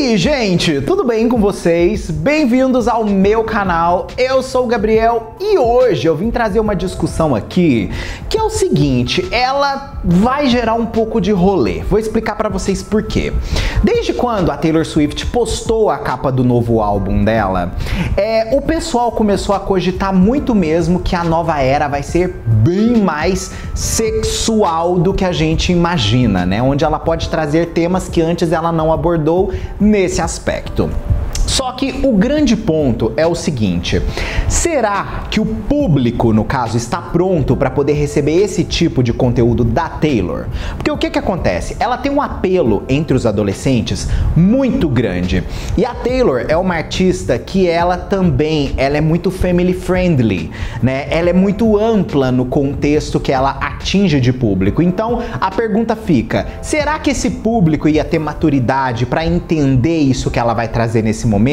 aí, gente, tudo bem com vocês? Bem-vindos ao meu canal, eu sou o Gabriel e hoje eu vim trazer uma discussão aqui que é o seguinte, ela vai gerar um pouco de rolê, vou explicar pra vocês por quê. Desde quando a Taylor Swift postou a capa do novo álbum dela, o pessoal começou a cogitar muito mesmo que a nova era vai ser bem mais sexual do que a gente imagina, né? Onde ela pode trazer temas que antes ela não abordou nesse aspecto. Só que o grande ponto é o seguinte, será que o público, no caso, está pronto para poder receber esse tipo de conteúdo da Taylor? Porque o que acontece? Ela tem um apelo entre os adolescentes muito grande. E a Taylor é uma artista que ela é muito family friendly, né? Ela é muito ampla no contexto que ela atinge de público. Então, a pergunta fica, será que esse público ia ter maturidade para entender isso que ela vai trazer nesse momento?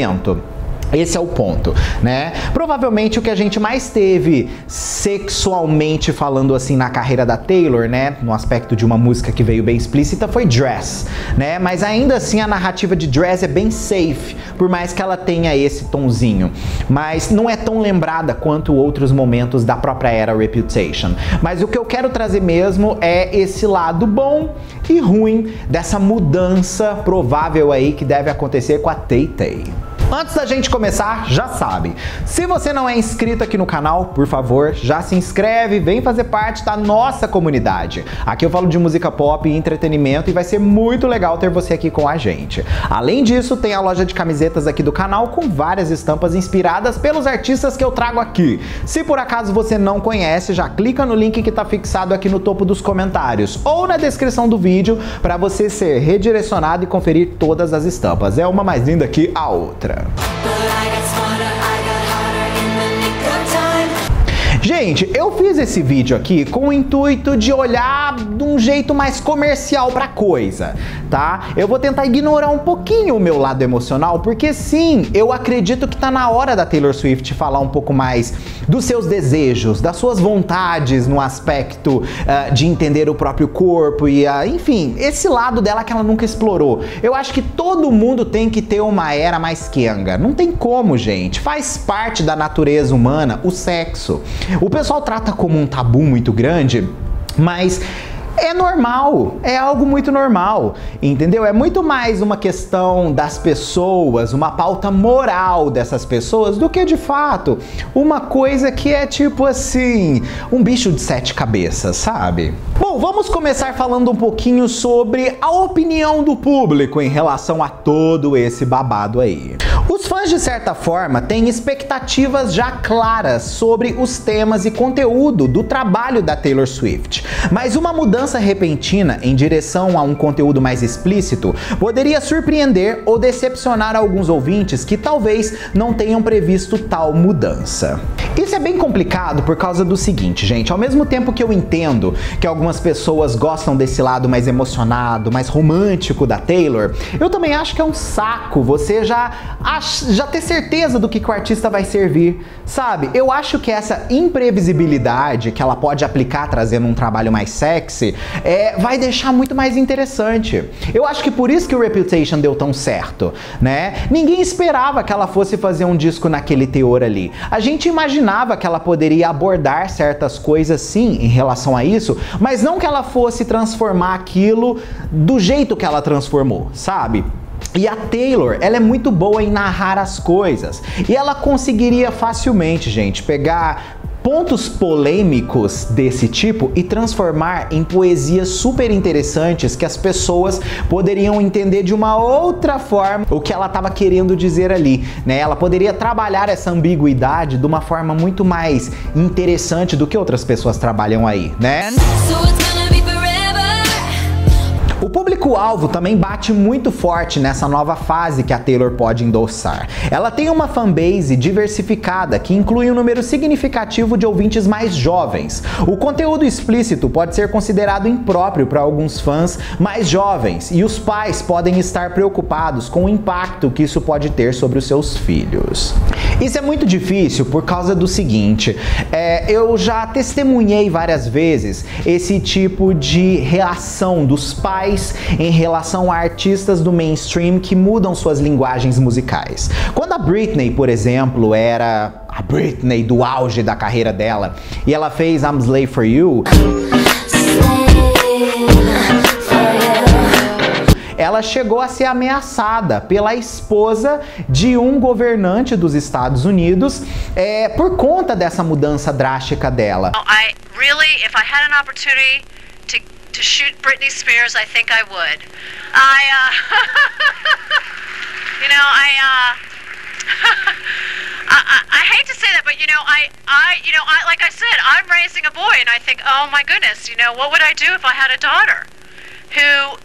Esse é o ponto, né? Provavelmente o que a gente mais teve sexualmente falando assim na carreira da Taylor, né? No aspecto de uma música que veio bem explícita foi Dress, né? Mas ainda assim a narrativa de Dress é bem safe, por mais que ela tenha esse tonzinho. Mas não é tão lembrada quanto outros momentos da própria era Reputation. Mas o que eu quero trazer mesmo é esse lado bom e ruim dessa mudança provável aí que deve acontecer com a Tay-Tay. Antes da gente começar, já sabe, se você não é inscrito aqui no canal, por favor, já se inscreve, vem fazer parte da nossa comunidade. Aqui eu falo de música pop e entretenimento e vai ser muito legal ter você aqui com a gente. Além disso, tem a loja de camisetas aqui do canal com várias estampas inspiradas pelos artistas que eu trago aqui. Se por acaso você não conhece, já clica no link que está fixado aqui no topo dos comentários ou na descrição do vídeo para você ser redirecionado e conferir todas as estampas. É uma mais linda que a outra. Gente, eu fiz esse vídeo aqui com o intuito de olhar de um jeito mais comercial pra coisa, tá? Eu vou tentar ignorar um pouquinho o meu lado emocional, porque sim, eu acredito que tá na hora da Taylor Swift falar um pouco mais dos seus desejos, das suas vontades no aspecto de entender o próprio corpo e, enfim, esse lado dela que ela nunca explorou. Eu acho que todo mundo tem que ter uma era mais quenga. Não tem como, gente. Faz parte da natureza humana o sexo. O pessoal trata como um tabu muito grande, mas é normal, é algo muito normal, entendeu? É muito mais uma questão das pessoas, uma pauta moral dessas pessoas do que de fato uma coisa que é tipo assim, um bicho de 7 cabeças, sabe? Bom, vamos começar falando um pouquinho sobre a opinião do público em relação a todo esse babado aí. Os fãs, de certa forma, têm expectativas já claras sobre os temas e conteúdo do trabalho da Taylor Swift, mas uma mudança repentina em direção a um conteúdo mais explícito poderia surpreender ou decepcionar alguns ouvintes que talvez não tenham previsto tal mudança. Isso é bem complicado por causa do seguinte, gente, ao mesmo tempo que eu entendo que algumas pessoas gostam desse lado mais emocionado, mais romântico da Taylor, eu também acho que é um saco você já ter certeza do que o artista vai servir, sabe? Eu acho que essa imprevisibilidade que ela pode aplicar trazendo um trabalho mais sexy vai deixar muito mais interessante. Eu acho que por isso que o Reputation deu tão certo, né? Ninguém esperava que ela fosse fazer um disco naquele teor ali. A gente imaginava que ela poderia abordar certas coisas sim em relação a isso, mas não que ela fosse transformar aquilo do jeito que ela transformou, sabe? E a Taylor, ela é muito boa em narrar as coisas. E ela conseguiria facilmente, gente, pegar pontos polêmicos desse tipo e transformar em poesias super interessantes que as pessoas poderiam entender de uma outra forma o que ela estava querendo dizer ali, né? Ela poderia trabalhar essa ambiguidade de uma forma muito mais interessante do que outras pessoas trabalham aí, né? O público-alvo também bate muito forte nessa nova fase que a Taylor pode endossar. Ela tem uma fanbase diversificada que inclui um número significativo de ouvintes mais jovens. O conteúdo explícito pode ser considerado impróprio para alguns fãs mais jovens e os pais podem estar preocupados com o impacto que isso pode ter sobre os seus filhos. Isso é muito difícil por causa do seguinte, eu já testemunhei várias vezes esse tipo de reação dos pais em relação a artistas do mainstream que mudam suas linguagens musicais. Quando a Britney, por exemplo, era a Britney do auge da carreira dela e ela fez I'm Slave for You, ela chegou a ser ameaçada pela esposa de um governante dos Estados Unidos por conta dessa mudança drástica dela. If I had an opportunity to shoot Britney Spears, I think I would. I hate to say that, but like I said, I'm raising a boy, and I think, oh my goodness, what would I do if I had a daughter who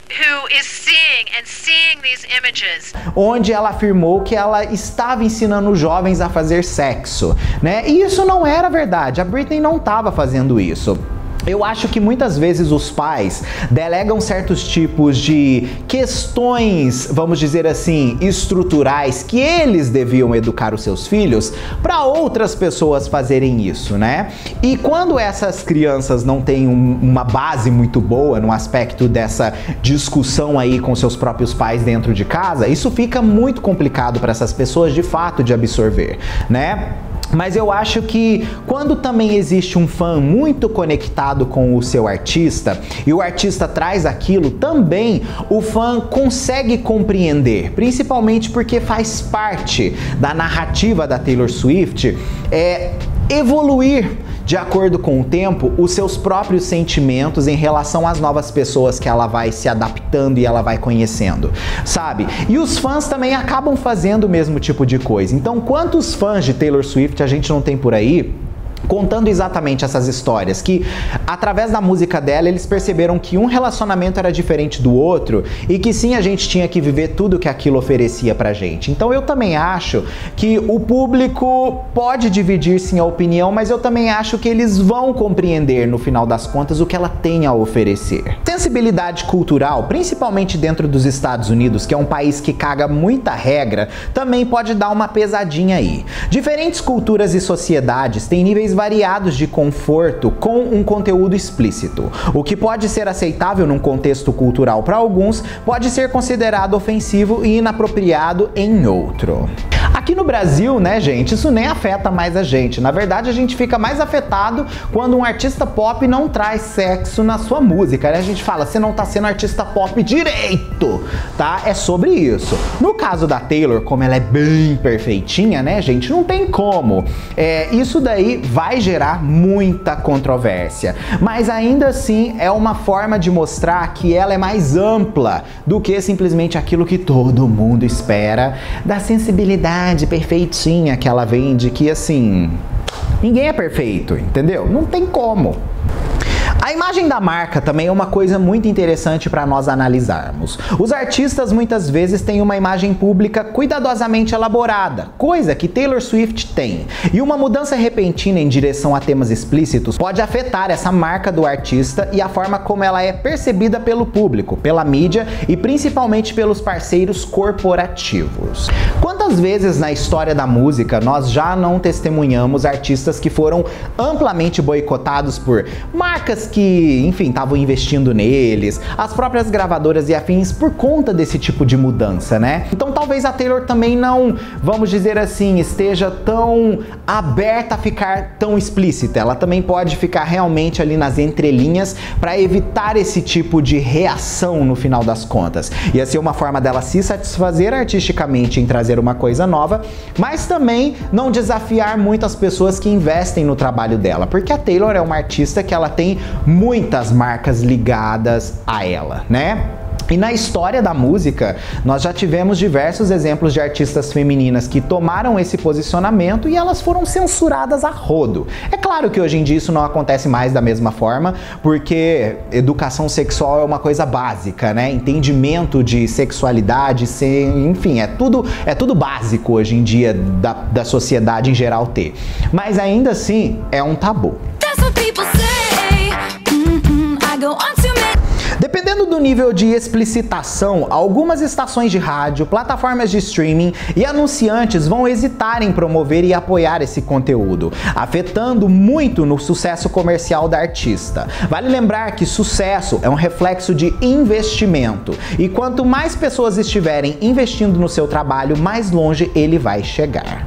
is seeing these images? Onde ela afirmou que ela estava ensinando os jovens a fazer sexo, né? E isso não era verdade. A Britney não estava fazendo isso. Eu acho que muitas vezes os pais delegam certos tipos de questões, vamos dizer assim, estruturais que eles deviam educar os seus filhos para outras pessoas fazerem isso, né? E quando essas crianças não têm uma base muito boa no aspecto dessa discussão aí com seus próprios pais dentro de casa, isso fica muito complicado para essas pessoas de fato de absorver, né? Mas eu acho que quando também existe um fã muito conectado com o seu artista e o artista traz aquilo, também o fã consegue compreender, principalmente porque faz parte da narrativa da Taylor Swift evoluir de acordo com o tempo os seus próprios sentimentos em relação às novas pessoas que ela vai se adaptando e ela vai conhecendo, sabe? E os fãs também acabam fazendo o mesmo tipo de coisa. Então, quantos fãs de Taylor Swift a gente não tem por aí contando exatamente essas histórias, que através da música dela eles perceberam que um relacionamento era diferente do outro e que sim, a gente tinha que viver tudo que aquilo oferecia pra gente. Então eu também acho que o público pode dividir sim a opinião, mas eu também acho que eles vão compreender no final das contas o que ela tem a oferecer. Sensibilidade cultural, principalmente dentro dos Estados Unidos, que é um país que caga muita regra, também pode dar uma pesadinha aí. Diferentes culturas e sociedades têm níveis variados de conforto com um conteúdo explícito. O que pode ser aceitável num contexto cultural para alguns, pode ser considerado ofensivo e inapropriado em outro. Aqui no Brasil, né, gente, isso nem afeta mais a gente. Na verdade, a gente fica mais afetado quando um artista pop não traz sexo na sua música, né? A gente fala, você não tá sendo artista pop direito, tá? É sobre isso. No caso da Taylor, como ela é bem perfeitinha, né, gente, não tem como. Isso daí vai gerar muita controvérsia. Mas ainda assim, é uma forma de mostrar que ela é mais ampla do que simplesmente aquilo que todo mundo espera da sensibilidade perfeitinha que ela vende, que assim, ninguém é perfeito, entendeu? Não tem como. A imagem da marca também é uma coisa muito interessante para nós analisarmos. Os artistas muitas vezes têm uma imagem pública cuidadosamente elaborada, coisa que Taylor Swift tem. E uma mudança repentina em direção a temas explícitos pode afetar essa marca do artista e a forma como ela é percebida pelo público, pela mídia e principalmente pelos parceiros corporativos. Quantas vezes na história da música nós já não testemunhamos artistas que foram amplamente boicotados por marcas que, enfim, estavam investindo neles, as próprias gravadoras e afins por conta desse tipo de mudança, né? Então talvez a Taylor também não, vamos dizer assim, esteja tão aberta a ficar tão explícita. Ela também pode ficar realmente ali nas entrelinhas para evitar esse tipo de reação no final das contas. Ia ser uma forma dela se satisfazer artisticamente em trazer uma coisa nova, mas também não desafiar muitas pessoas que investem no trabalho dela, porque a Taylor é uma artista que ela tem muitas marcas ligadas a ela, né? E na história da música, nós já tivemos diversos exemplos de artistas femininas que tomaram esse posicionamento e elas foram censuradas a rodo. É claro que hoje em dia isso não acontece mais da mesma forma, porque educação sexual é uma coisa básica, né? Entendimento de sexualidade, enfim, é tudo básico hoje em dia da sociedade em geral ter. Mas ainda assim, é um tabu. Dependendo Dependendo do nível de explicitação, algumas estações de rádio, plataformas de streaming e anunciantes vão hesitar em promover e apoiar esse conteúdo, afetando muito no sucesso comercial da artista. Vale lembrar que sucesso é um reflexo de investimento, e quanto mais pessoas estiverem investindo no seu trabalho, mais longe ele vai chegar.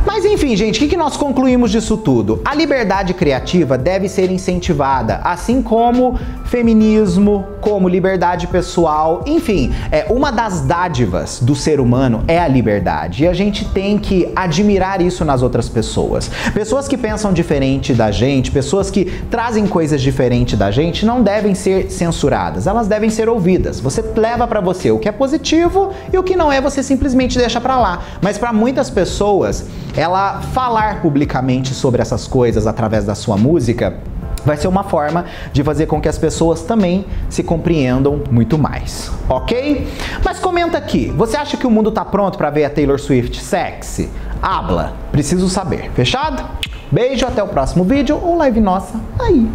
Mas enfim, gente, o que nós concluímos disso tudo? A liberdade criativa deve ser incentivada, assim como feminismo, como liberdade pessoal, enfim, uma das dádivas do ser humano é a liberdade, e a gente tem que admirar isso nas outras pessoas. Pessoas que pensam diferente da gente, pessoas que trazem coisas diferentes da gente, não devem ser censuradas, elas devem ser ouvidas. Você leva pra você o que é positivo e o que não é, você simplesmente deixa pra lá. Mas pra muitas pessoas, ela falar publicamente sobre essas coisas através da sua música vai ser uma forma de fazer com que as pessoas também se compreendam muito mais, ok? Mas comenta aqui, você acha que o mundo tá pronto para ver a Taylor Swift sexy? Habla, preciso saber. Fechado? Beijo, até o próximo vídeo ou live nossa aí.